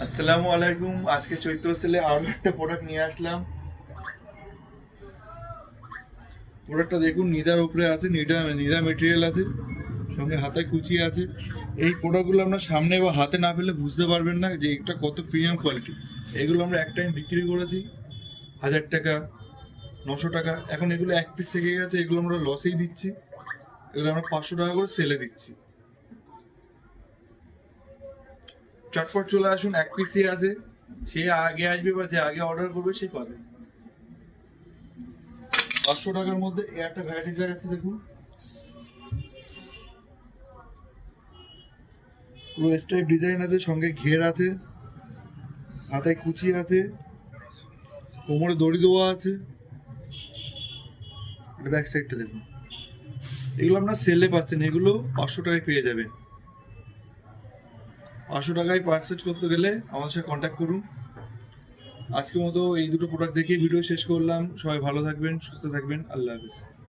আসসালামু আলাইকুম। আজকে চৈত্র সেলে আরো একটা প্রোডাক্ট নিয়ে আসলাম। প্রোডাক্টটা দেখুন, নিদার উপরে আছে, নিদা মেটেরিয়াল আছে, সঙ্গে হাতায় কুচি আছে। এই প্রোডাক্টগুলো আপনার সামনে বা হাতে না পেলে বুঝতে পারবেন না যে এটা কত প্রিমিয়াম কোয়ালিটি। এগুলো আমরা এক টাইম বিক্রি করেছি 1000 টাকা, 900 টাকা। এখন এগুলো এক পিস থেকে গেছে, এগুলো আমরা লসেই দিচ্ছি। এগুলো আমরা 500 টাকা করে সেলে দিচ্ছি। চটপট চলে আসুন, এক পিসই আছে। যে আগে আসবে বা যে আগে অর্ডার করবে সে পাবে। 500 টাকার মধ্যে এই একটা ভ্যারাইটি দেখাচ্ছি, দেখুন। পুরো স্টাইপ ডিজাইন আছে, সঙ্গে ঘের আছে, হাতায় কুচি আছে, কোমরে দড়ি দেওয়া আছে। ব্যাক সাইডটা দেখুন। এগুলো আপনার সেলে পাচ্ছেন, এগুলো 500 টাকায় পেয়ে যাবেন। 500 টাকায় পারচেজ করতে গেলে আমার সাথে কন্ট্যাক্ট করুন। আজকের মতো এই দুটো প্রোডাক্ট দেখিয়ে ভিডিও শেষ করলাম। সবাই ভালো থাকবেন, সুস্থ থাকবেন। আল্লাহ হাফেজ।